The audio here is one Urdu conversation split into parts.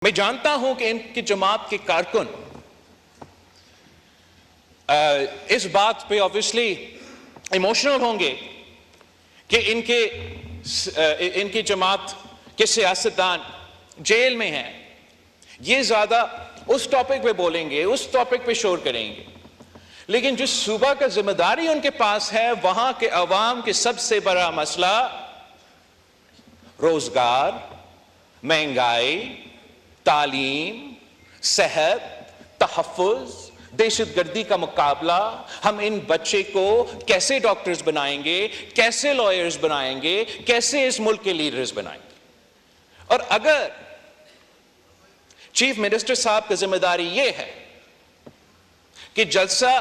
میں جانتا ہوں کہ ان کی جماعت کے کارکن اس بات پہ obviously ایموشنل ہوں گے کہ ان کی جماعت کے سیاستدان جیل میں ہیں. یہ زیادہ اس ٹاپک پہ بولیں گے, اس ٹاپک پہ شور کریں گے, لیکن جس صوبہ کا ذمہ داری ان کے پاس ہے وہاں کے عوام کے سب سے بڑا مسئلہ روزگار, مہنگائی, تعلیم, صحت, تحفظ, دہشت گردی کا مقابلہ. ہم ان بچے کو کیسے ڈاکٹرز بنائیں گے, کیسے لائرز بنائیں گے, کیسے اس ملک کے لیڈرز بنائیں گے. اور اگر چیف منسٹر صاحب کی ذمہ داری یہ ہے کہ جلسہ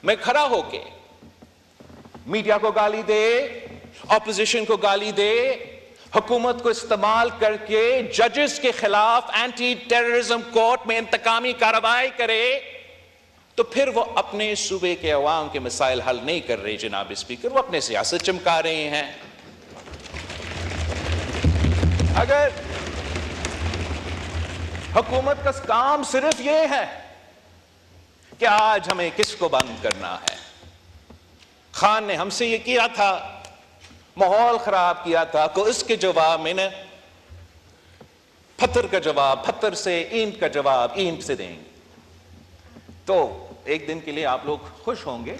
میں کھڑا ہو کے میڈیا کو گالی دے, اپوزیشن کو گالی دے, حکومت کو استعمال کر کے ججز کے خلاف اینٹی ٹیررزم کورٹ میں انتقامی کارروائی کرے, تو پھر وہ اپنے صوبے کے عوام کے مسائل حل نہیں کر رہے جناب اسپیکر, وہ اپنے سیاست چمکا رہے ہیں. اگر حکومت کا کام صرف یہ ہے کہ آج ہمیں کس کو بند کرنا ہے, خان نے ہم سے یہ کیا تھا, ماحول خراب کیا تھا, تو اس کے جواب میں نے پتھر کا جواب پتھر سے, اینٹ کا جواب اینٹ سے دیں گے. تو ایک دن کے لیے آپ لوگ خوش ہوں گے,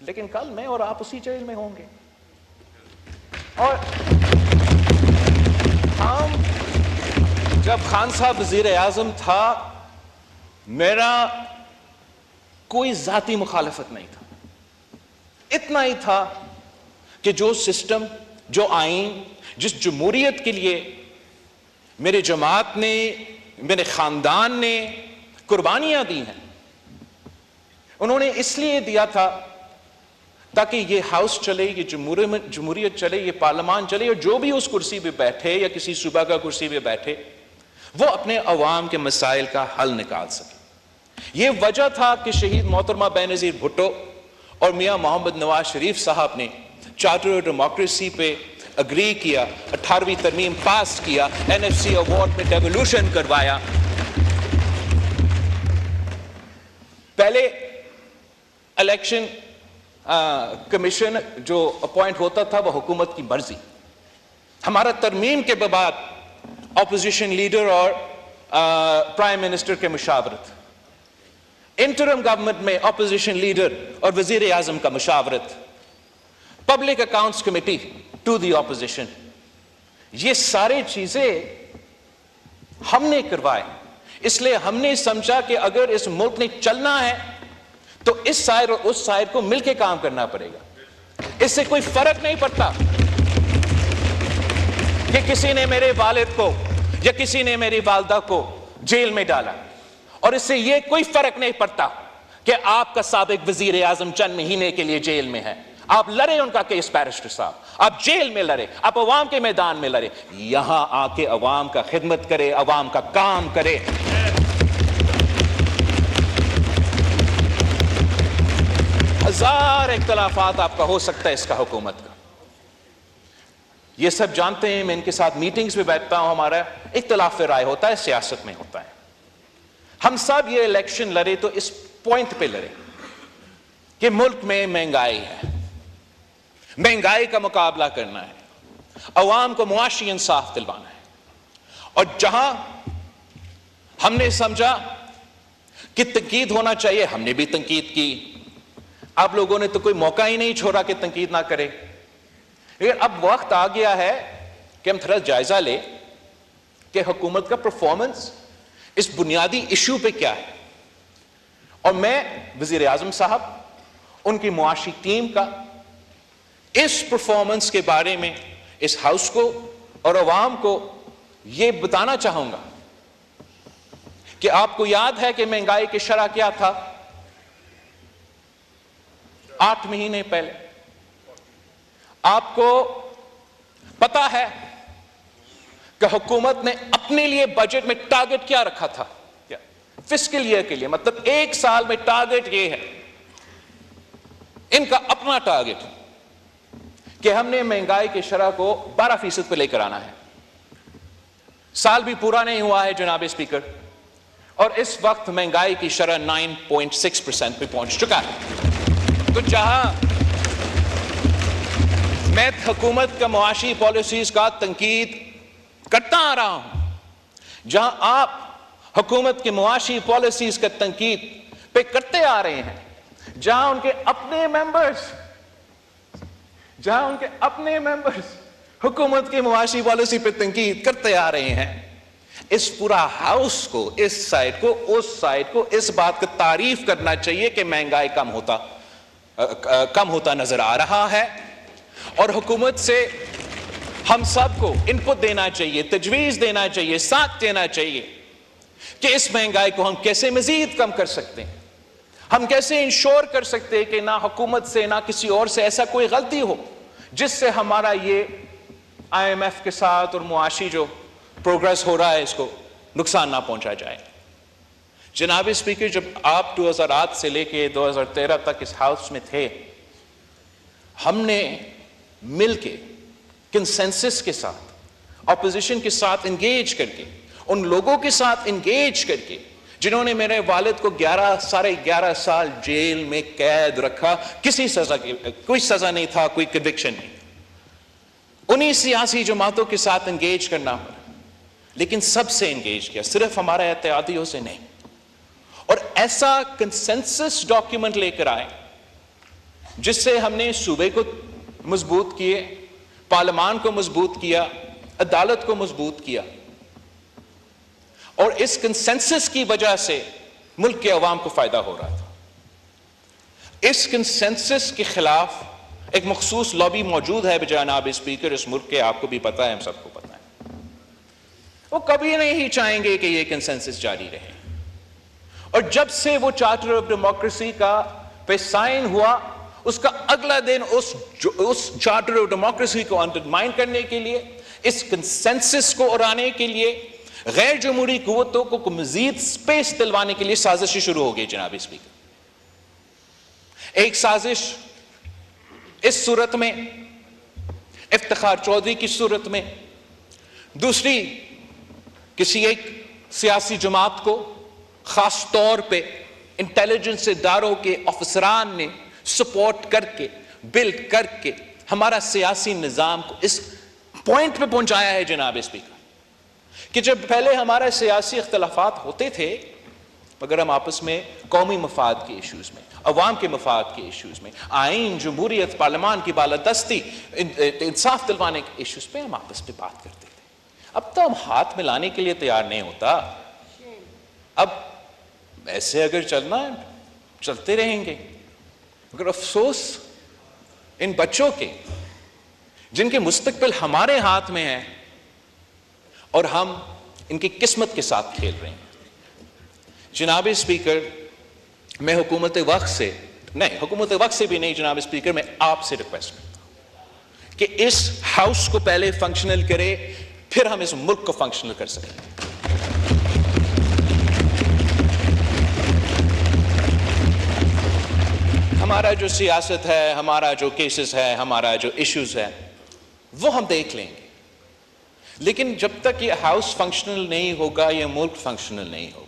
لیکن کل میں اور آپ اسی جیل میں ہوں گے. اور ہم جب خان صاحب وزیر اعظم تھا, میرا کوئی ذاتی مخالفت نہیں تھا, اتنا ہی تھا کہ جو سسٹم, جو آئین, جس جمہوریت کے لیے میرے جماعت نے, میرے خاندان نے قربانیاں دی ہیں, انہوں نے اس لیے دیا تھا تاکہ یہ ہاؤس چلے, یہ جمہوریت چلے, یہ پارلیمان چلے, اور جو بھی اس کرسی پہ بیٹھے یا کسی صوبہ کا کرسی پہ بیٹھے وہ اپنے عوام کے مسائل کا حل نکال سکے. یہ وجہ تھا کہ شہید محترمہ بینظیر بھٹو اور میاں محمد نواز شریف صاحب نے چارٹر آف ڈیموکریسی پہ اگری کیا, 18ویں ترمیم پاس کیا, NFC ایوارڈ میں ڈیولیوشن کروایا. پہلے الیکشن کمیشن جو اپوائنٹ ہوتا تھا وہ حکومت کی مرضی. ہمارا ترمیم کے بعد اپوزیشن لیڈر اور پرائم منسٹر کے مشاورت, انٹرم گورنمنٹ میں اپوزیشن لیڈر اور وزیر اعظم کا مشاورت, public accounts committee to the opposition, یہ ساری چیزیں ہم نے کروائے. اس لیے ہم نے سمجھا کہ اگر اس ملک نے چلنا ہے تو اس سائر اور اس سائر کو مل کے کام کرنا پڑے گا. اس سے کوئی فرق نہیں پڑتا کہ کسی نے میرے والد کو یا کسی نے میری والدہ کو جیل میں ڈالا, اور اس سے یہ کوئی فرق نہیں پڑتا کہ آپ کا سابق وزیر اعظم چند مہینے کے لیے جیل میں ہے. آپ لڑے ان کا کیس بیرسٹر صاحب, آپ جیل میں لڑے, آپ عوام کے میدان میں لڑے, یہاں آ کے عوام کا خدمت کرے, عوام کا کام کرے. ہزار اختلافات آپ کا ہو سکتا ہے اس کا حکومت کا, یہ سب جانتے ہیں. میں ان کے ساتھ میٹنگز میں بیٹھتا ہوں, ہمارا اختلاف رائے ہوتا ہے, سیاست میں ہوتا ہے. ہم سب یہ الیکشن لڑے تو اس پوائنٹ پہ لڑے کہ ملک میں مہنگائی ہے, مہنگائی کا مقابلہ کرنا ہے, عوام کو معاشی انصاف دلوانا ہے. اور جہاں ہم نے سمجھا کہ تنقید ہونا چاہیے, ہم نے بھی تنقید کی. آپ لوگوں نے تو کوئی موقع ہی نہیں چھوڑا کہ تنقید نہ کرے. لیکن اب وقت آ گیا ہے کہ ہم تھوڑا جائزہ لیں کہ حکومت کا پرفارمنس اس بنیادی ایشو پہ کیا ہے. اور میں وزیر اعظم صاحب, ان کی معاشی ٹیم کا اس پرفارمنس کے بارے میں اس ہاؤس کو اور عوام کو یہ بتانا چاہوں گا کہ آپ کو یاد ہے کہ مہنگائی کی شرح کیا تھا 8 مہینے پہلے. آپ کو پتا ہے کہ حکومت نے اپنے لیے بجٹ میں ٹارگٹ کیا رکھا تھا فسکل ایئر کے لیے, مطلب ایک سال میں ٹارگٹ یہ ہے, ان کا اپنا ٹارگٹ کہ ہم نے مہنگائی کی شرح کو 12% پہ لے کر آنا ہے. سال بھی پورا نہیں ہوا ہے جناب اسپیکر، اور اس وقت مہنگائی کی شرح 9.6% پہ پہنچ چکا ہے۔ تو جہاں میں حکومت کا معاشی پالیسیز کا تنقید کرتا آ رہا ہوں، جہاں آپ حکومت کی معاشی پالیسیز کا تنقید پہ کرتے آ رہے ہیں، جہاں ان کے اپنے ممبرز حکومت کی معاشی پالیسی پہ تنقید کرتے آ رہے ہیں، اس پورا ہاؤس کو، اس سائڈ کو، اس سائڈ کو اس بات کا تعریف کرنا چاہیے کہ مہنگائی کم ہوتا نظر آ رہا ہے، اور حکومت سے ہم سب کو انپٹ دینا چاہیے، تجویز دینا چاہیے، ساتھ دینا چاہیے کہ اس مہنگائی کو ہم کیسے مزید کم کر سکتے ہیں، ہم کیسے انشور کر سکتے ہیں کہ نہ حکومت سے نہ کسی اور سے ایسا کوئی غلطی ہو جس سے ہمارا یہ IMF کے ساتھ اور معاشی جو پروگرس ہو رہا ہے اس کو نقصان نہ پہنچا جائے۔ جناب اسپیکر، جب آپ 2008 سے لے کے 2013 تک اس ہاؤس میں تھے، ہم نے مل کے کنسنسس کے ساتھ، اپوزیشن کے ساتھ انگیج کر کے، ان لوگوں کے ساتھ انگیج کر کے جنہوں نے میرے والد کو 11 سال جیل میں قید رکھا، کوئی سزا نہیں تھا، کوئی کنوکشن نہیں، انہی سیاسی جماعتوں کے ساتھ انگیج کرنا پڑا، لیکن سب سے انگیج کیا، صرف ہمارے اتحادیوں سے نہیں، اور ایسا کنسنسس ڈاکیومنٹ لے کر آئے جس سے ہم نے صوبے کو مضبوط کیے، پارلیمان کو مضبوط کیا، عدالت کو مضبوط کیا، اور اس کنسنسس کی وجہ سے ملک کے عوام کو فائدہ ہو رہا تھا۔ اس کنسنسس کے خلاف ایک مخصوص لابی موجود ہے جناب اسپیکر اس ملک کے، آپ کو بھی پتا ہے، ہم سب کو پتا ہے، وہ کبھی نہیں چاہیں گے کہ یہ کنسنسس جاری رہے، اور جب سے وہ چارٹر آف ڈیموکریسی کا پہ سائن ہوا، اس کا اگلا دن اس چارٹر آف ڈیموکریسی کو انڈرمائن کرنے کے لیے، اس کنسنسس کو اڑانے کے لیے، غیر جمہوری قوتوں کو مزید سپیس دلوانے کے لیے سازشیں شروع ہو گئی جناب اسپیکر۔ ایک سازش اس صورت میں افتخار چودھری کی صورت میں، دوسری کسی ایک سیاسی جماعت کو خاص طور پہ انٹیلیجنس اداروں کے افسران نے سپورٹ کر کے، بلڈ کر کے ہمارا سیاسی نظام کو اس پوائنٹ پہ پہنچایا ہے جناب اسپیکر، کہ جب پہلے ہمارے سیاسی اختلافات ہوتے تھے مگر ہم آپس میں قومی مفاد کے ایشوز میں، عوام کے مفاد کے ایشوز میں، آئین، جمہوریت، پارلیمان کی بالادستی، انصاف دلوانے کے ایشوز پہ ہم آپس میں بات کرتے تھے۔ اب تو ہم ہاتھ ملانے کے لیے تیار نہیں ہوتا، اب ایسے اگر چلنا ہے چلتے رہیں گے، مگر افسوس ان بچوں کے جن کے مستقبل ہمارے ہاتھ میں ہے اور ہم ان کی قسمت کے ساتھ کھیل رہے ہیں۔ جناب اسپیکر، میں حکومت وقت سے بھی نہیں جناب اسپیکر، میں آپ سے ریکویسٹ کرتا ہوں کہ اس ہاؤس کو پہلے فنکشنل کرے، پھر ہم اس ملک کو فنکشنل کر سکیں۔ ہمارا جو سیاست ہے، ہمارا جو کیسز ہے، ہمارا جو ایشوز ہے وہ ہم دیکھ لیں گے، لیکن جب تک یہ ہاؤس فنکشنل نہیں ہوگا، یہ ملک فنکشنل نہیں ہوگا۔